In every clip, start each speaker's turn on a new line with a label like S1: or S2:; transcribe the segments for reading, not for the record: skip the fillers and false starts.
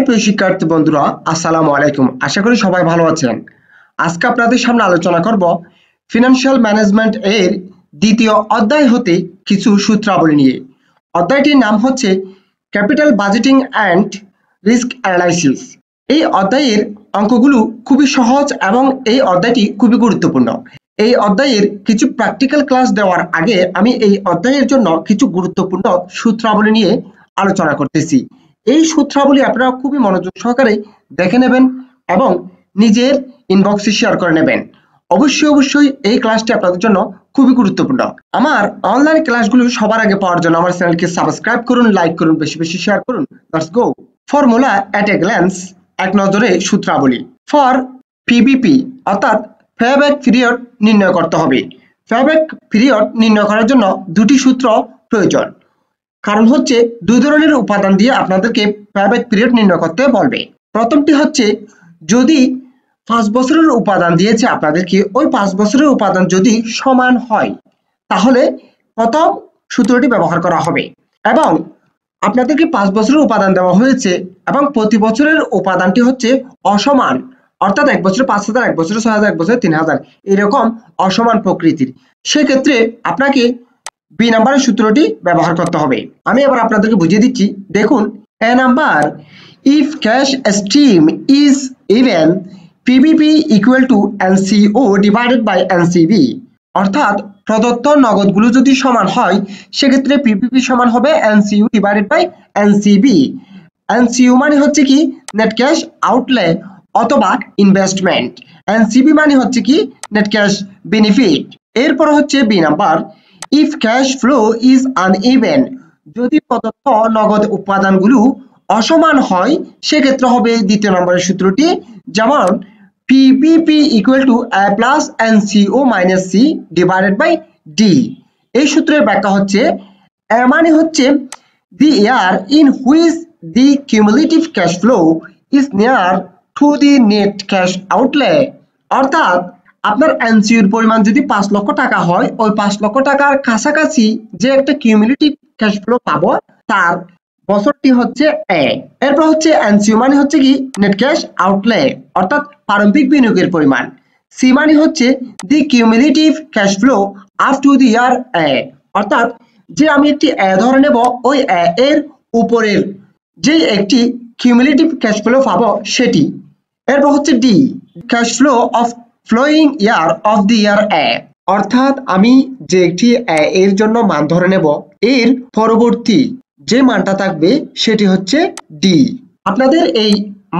S1: প্রিয় শিক্ষার্থী বন্ধুরা, আসসালামু আলাইকুম। আশা করি সবাই ভালো আছেন। আজকে আপনাদের সামনে আলোচনা করব ফিনান্সিয়াল ম্যানেজমেন্ট এর দ্বিতীয় অধ্যায় হতে কিছু সূত্রাবলী নিয়ে। অধ্যায়টির নাম হচ্ছে capital budgeting and risk analysis. এই অধ্যায়ের অঙ্কগুলো খুবই সহজ এবং এই অধ্যায়টি খুবই গুরুত্বপূর্ণ। এই অধ্যায়ের কিছু প্র্যাকটিক্যাল ক্লাস দেওয়ার আগে আমি এই অধ্যায়ের জন্য কিছু গুরুত্বপূর্ণ সূত্রাবলী নিয়ে আলোচনা করতেছি। এই সূত্রাবলী আপনারা খুবই মনোযোগ সহকারে দেখে নেবেন এবং নিজের ইনবক্সে শেয়ার করে নেবেন। অবশ্যই এই ক্লাসটি আপনাদের জন্য খুবই গুরুত্বপূর্ণ। আমার অনলাইন ক্লাসগুলো সবার আগে পাওয়ার জন্য আমার চ্যানেলকে সাবস্ক্রাইব করুন, লাইক করুন, বেশি বেশি শেয়ার করুন। Let's go. Formula at a glance, এক নজরে সূত্রাবলী। ফর পিবিপি অর্থাৎ পেব্যাক পিরিয়ড নির্ণয় করতে হবে। পেব্যাক পিরিয়ড নির্ণয় করার জন্য দুটি সূত্র প্রয়োজন। কারণ হচ্ছে দুই ধরনের উপাদান দিয়ে আপনাদেরকে পেব্যাক পিরিয়ড নির্ণয় করতে বলবে। প্রথমটি হচ্ছে যদি 5 বছরের উপাদান দিয়েছে আপনাদেরকে, ওই 5 বছরের উপাদান যদি সমান হয় তাহলে প্রথম সূত্রটি ব্যবহার করা হবে। এবং আপনাদেরকে 5 বছরের উপাদান দেওয়া হয়েছে এবং প্রতি বছরের উপাদানটি হচ্ছে অসমান, অর্থাৎ এক বছরে 5,000, এক বছরে 6,000, এক বছরে 3,000, এরকম অসমান প্রকৃতির। সেক্ষেত্রে আপনাকে বি নাম্বারের সূত্রটি ব্যবহার করতে হবে। আমি এবার আপনাদেরকে বুঝিয়ে দিচ্ছি। দেখুন, A number, if cash stream is even PBP equal to NCO divided by NCB, অর্থাৎ প্রদত্ত নগদগুলো যদি সমান হয় সেক্ষেত্রে পিবিপি সমান হবে NCU divided by NCB. NCU মানে হচ্ছে কি নেট ক্যাশ আউটলে অথবা ইনভেস্টমেন্ট, এনসিবি মানে হচ্ছে কি নেট ক্যাশ বেনিফিট। এরপর হচ্ছে B number, if cash flow is uneven, যদি প্রদত্ত নগদ উপাদানগুলো অসমান হয় সেক্ষেত্রে হবে দ্বিতীয় নম্বরের সূত্রটি, যেমন PBP equal to A plus NCO minus C divided by D. এই সূত্রের ব্যাখ্যা হচ্ছে এ মানে হচ্ছে the year in which the cumulative cash flow is near to the net cash outlay, অর্থাৎ আপনার এনসিওর পরিমাণ যদি 5 লক্ষ টাকা হয়, ওই 5 লক্ষ টাকার কাছাকাছি যে একটা কিউমুলেটিভ ক্যাশ ফ্লো পাবো তার বছরটি হচ্ছে এ। এরপর হচ্ছে এনসিও মানে হচ্ছে কি নেট ক্যাশ আউটলে, অর্থাৎ প্রারম্ভিক বিনিয়োগের পরিমাণ। সি মানে হচ্ছে the cumulative cash flow up to the year A, অর্থাৎ যে আমি একটি এ ধরে নেব, ওই এ এর উপরের যে একটি কিউমুলেটিভ ক্যাশ ফ্লো পাবো সেটি। এরপর হচ্ছে D, cash flow of flowing year of the year A, অর্থাৎ আমি যে একটি এ এর জন্য মান ধরে নেব, এর পরবর্তী যে মানটা থাকবে সেটি হচ্ছে ডি। আপনাদের এই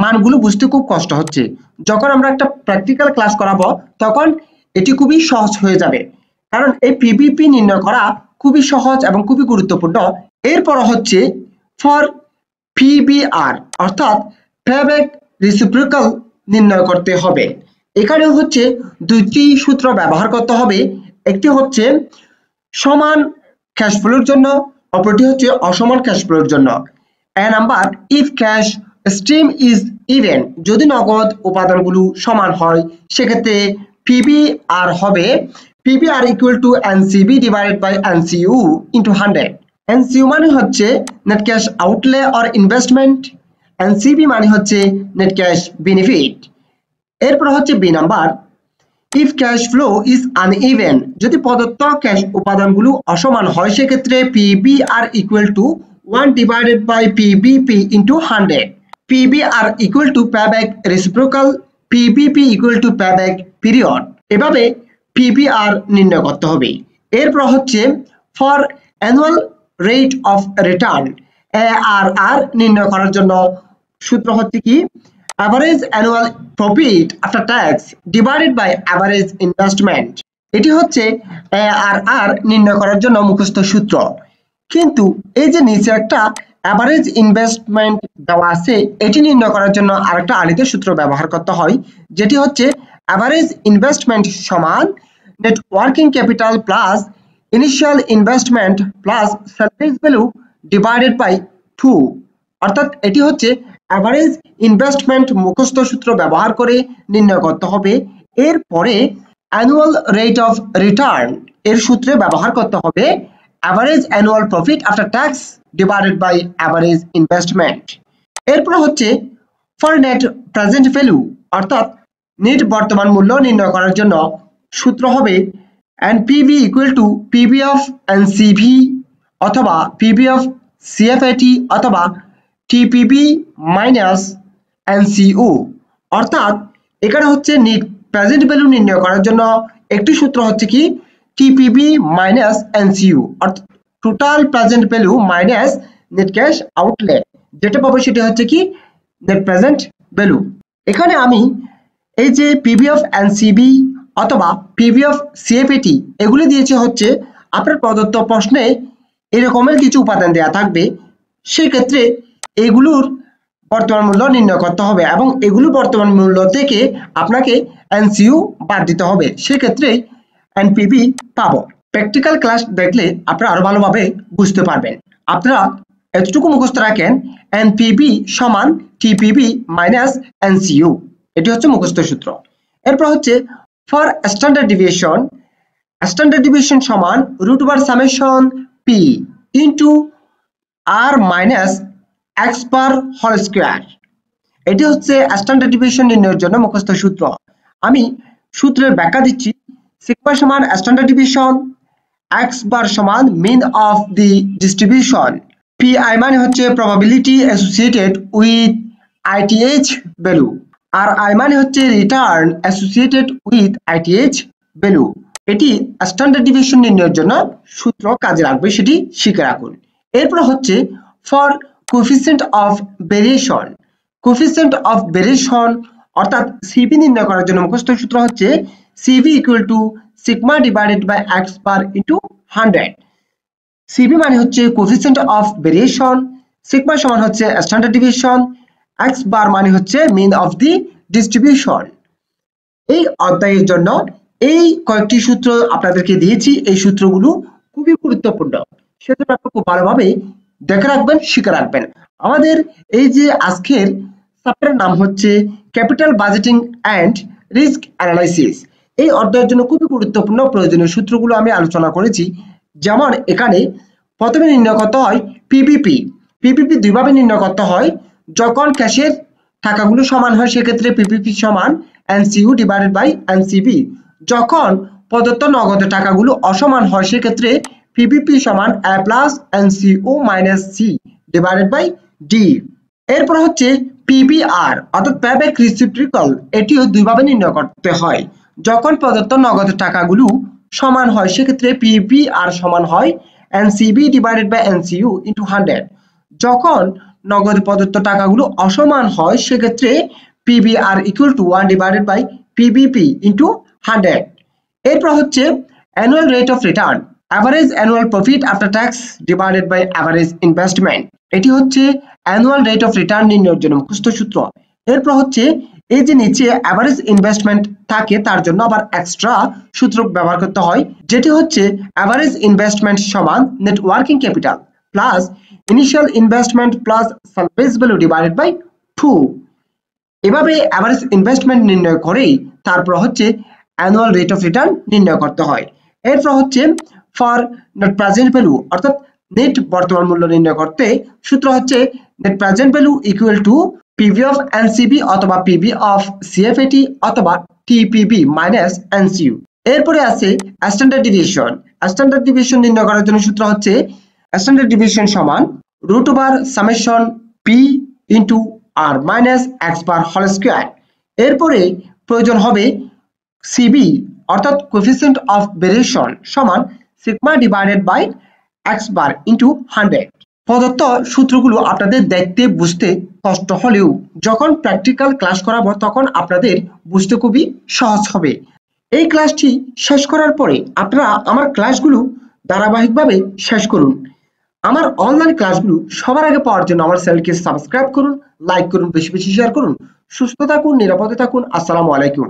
S1: মানগুলো বুঝতে খুব কষ্ট হচ্ছে, যখন আমরা একটা প্র্যাকটিক্যাল ক্লাস করাবো তখন এটি খুবই সহজ হয়ে যাবে, কারণ এই পিবিপি নির্ণয় করা খুবই সহজ এবং খুবই গুরুত্বপূর্ণ। এরপর হচ্ছে ফর পিবিআর অর্থাৎ পেব্যাক রেসিপ্রোকাল নির্ণয় করতে হবে। এখানে হচ্ছে দুইটি সূত্র ব্যবহার করতে হবে। একটি হচ্ছে সমান ক্যাশ ফ্লোর জন্য, অপরটি হচ্ছে অসমান ক্যাশ ফ্লোর জন্য। A number, if cash stream is even, যদি নগদ উপাদানগুলো সমান হয় সেক্ষেত্রে পিবিআর হবে PBR equal to NCB divided by NCU into 100। NCU মানে হচ্ছে net cash outlay or investment, NCB মানে হচ্ছে নেট ক্যাশ বেনিফিট। এরপর হচ্ছে B number, if cash flow is uneven, যদি প্রদত্ত ক্যাশ উপাদানগুলো অসমান হয় সেক্ষেত্রে PBR equal to 1 divided by PBP into 100। PBR equal to payback reciprocal, PBP equal to payback period. এভাবে পিবিআর নির্ণয় করতে হবে। এরপর হচ্ছে for annual rate of return, ARR নির্ণয় করার জন্য সূত্র হচ্ছে কি average annual profit after tax divided by average investment. এটি হচ্ছে এআরআর নির্ণয় করার জন্য মুখস্থ সূত্র। কিন্তু এই যে নিচে একটা অ্যাভারেজ ইনভেস্টমেন্ট দেওয়া আছে, এটি নির্ণয় করার জন্য আরেকটা আলিত সূত্র ব্যবহার করতে হয়, যেটি হচ্ছে অ্যাভারেজ ইনভেস্টমেন্ট সমান net working capital plus initial investment plus service value divided by 2, অর্থাৎ এটি হচ্ছে অ্যাভারেজ ইনভেস্টমেন্ট মুখস্থ সূত্র ব্যবহার করে নির্ণয় করতে হবে। এরপরে অ্যানুয়াল রেট অফ রিটার্ন এর সূত্রে ব্যবহার করতে হবে average annual profit after tax divided by average investment. এরপর হচ্ছে ফর নেট প্রেজেন্ট ভ্যালু অর্থাৎ নেট বর্তমান মূল্য নির্ণয় করার জন্য সূত্র হবে NPV equal to PV of NCV অথবা পিভি অফ সিএফএটি অথবা টিপিভি মাইনাস এনসিও। অর্থাৎ এখানে হচ্ছে নেট প্রেজেন্ট ভ্যালু নির্ণয় করার জন্য একটি সূত্র হচ্ছে কি টিপিভি মাইনাস এনসিও অর্থাৎ total present value minus net cash outlet, যেটা পাবো সেটা হচ্ছে কি নেট প্রেজেন্ট ভ্যালু। এখানে আমি এই যে পিভি অফ এনসিবি অথবা পিভি অফ সিএফএটি এগুলি দিয়েছে হচ্ছে আপনার প্রদত্ত প্রশ্নে এরকমের কিছু উপাদান দেওয়া থাকবে, সেক্ষেত্রে এগুলোর বর্তমান মূল্য নির্ণয় করতে হবে এবং এগুলো বর্তমান মূল্য থেকে আপনাকে এনসিইউ বাদ দিতে হবে, সেক্ষেত্রে এনপিভি পাবো। প্র্যাকটিক্যাল ক্লাস দেখলে আপনারা আরো ভালোভাবে বুঝতে পারবেন। আপনারা এতটুকু মুখস্থ রাখেন এনপিভি সমান টিপিভি মাইনাস এনসিইউ, এটি হচ্ছে মুখস্থ সূত্র। এরপর হচ্ছে ফর স্ট্যান্ডার্ড ডিভিশন সমান root over summation P into R minus X bar whole square. এটি হচ্ছে স্ট্যান্ডার্ড ডিভিশন নির্ণয়ের জন্য মুখস্থ সূত্র। আমি সূত্রের ব্যাখ্যা দিচ্ছি। সিগমা সমান স্ট্যান্ডার্ড ডিভিশন, এক্স বার সমান mean of the distribution, P I মানে হচ্ছে probability associated with ITH value, R I মানে হচ্ছে return associated with ITH value. এটি স্ট্যান্ডার্ড ডিভিশন নির্ণয়ের জন্য সূত্র কাজে লাগবে, সেটি শিখে রাখুন। এরপর হচ্ছে ফর কোএফিসিয়েন্ট অফ ভেরিয়েশন অর্থাৎ সিভি নির্ণয় করার জন্য মুখস্থ সূত্র হচ্ছে CV equal to sigma divided by X bar into 100। CV মানে হচ্ছে কোএফিসিয়েন্ট অফ ভেরিয়েশন, সিগমা সমান হচ্ছে স্ট্যান্ডার্ড ডিভিশন, এক্স বার মানে হচ্ছে মিন অফ দি ডিস্ট্রিবিউশন। এই অধ্যায়ের জন্য এই কয়েকটি সূত্র আপনাদেরকে দিয়েছি, এই সূত্রগুলো খুবই গুরুত্বপূর্ণ, সেজন্য আপনি খুব ভালোভাবে দেখে রাখবেন, শিখে রাখবেন। আমাদের এই যে আজকের চ্যাপ্টারের নাম হচ্ছে capital budgeting and risk analysis. এই অধ্যায়ের জন্য খুবই গুরুত্বপূর্ণ প্রয়োজনীয় সূত্রগুলো আমি আলোচনা করেছি। যেমন এখানে প্রথমে নির্ণয় করতে হয় পিভিপি। পিভিপি দুইভাবে নির্ণয় করতে হয়। যখন ক্যাশের টাকাগুলো সমান হয় সেক্ষেত্রে পিভিপি সমান এনসিইউ ডিভাইডেড বাই এনসিবি। যখন প্রদত্ত নগদ টাকাগুলো অসমান হয় সেক্ষেত্রে পিভিপি সমান A plus NCU minus C divided by D. এরপর হচ্ছে পিবিআর অর্থাৎ পেব্যাক রিসিপ্রিক্যাল, এটিও দুইভাবে নির্ণয় করতে হয়। যখন প্রদত্ত নগদ টাকাগুলো সমান হয় সেক্ষেত্রে পিবিআর সমান হয় NCB divided by NCU into 100। যখন নগদ প্রদত্ত টাকাগুলো অসমান হয় সেক্ষেত্রে PBR equal to 1 divided by PBP into 100। এরপর হচ্ছে annual rate of return, average annual profit after tax divided by average investment. এটি হচ্ছে অ্যানুয়াল রেট অফ রিটার্ন নির্ণয়ের জন্য মুখস্থ সূত্র। এরপর হচ্ছে এই যে নিচে অ্যাভারেজ ইনভেস্টমেন্ট থাকে তার জন্য আবার এক্সট্রা সূত্র ব্যবহার করতে হয়, যেটি হচ্ছে অ্যাভারেজ ইনভেস্টমেন্ট সমান net working capital plus initial investment plus salvage value divided by 2। এভাবে অ্যাভারেজ ইনভেস্টমেন্ট নির্ণয় করেই তারপর হচ্ছে অ্যানুয়াল রেট অফ রিটার্ন নির্ণয় করতে হয়। এরপর হচ্ছে ফর নেট প্রেজেন্ট ভ্যালু অর্থাৎ নেট বর্তমান মূল্য নির্ণয় করতে সূত্র হচ্ছে net present value equal to PV of NCB অথবা পিভি অফ সিএফএটি অথবা টিপিবি মাইনাস এনসিইউ। এরপরে আছে স্ট্যান্ডার্ড ডিভিশন। স্ট্যান্ডার্ড ডিভিশন নির্ণয় করার জন্য সূত্র হচ্ছে স্ট্যান্ডার্ড ডিভিশন সমান root over summation P into R minus X bar whole square. এরপরে প্রয়োজন হবে সিবি অর্থাৎ কোএফিসিয়েন্ট অফ ভেরিয়েশন সমান sigma divided by X bar into 100। প্রদত্ত সূত্রগুলো আপনাদের দেখতে বুঝতে কষ্ট হলেও যখন প্র্যাকটিক্যাল ক্লাস করাবো তখন আপনাদের বুঝতে খুবই সহজ হবে। এই ক্লাসটি শেষ করার পরে আপনারা আমার ক্লাসগুলো ধারাবাহিকভাবে শেষ করুন। আমার অনলাইন ক্লাসগুলো সবার আগে পাওয়ার জন্য আমার চ্যানেলকে সাবস্ক্রাইব করুন, লাইক করুন, বেশি বেশি শেয়ার করুন। সুস্থ থাকুন, নিরাপদে থাকুন। আসসালামু আলাইকুম।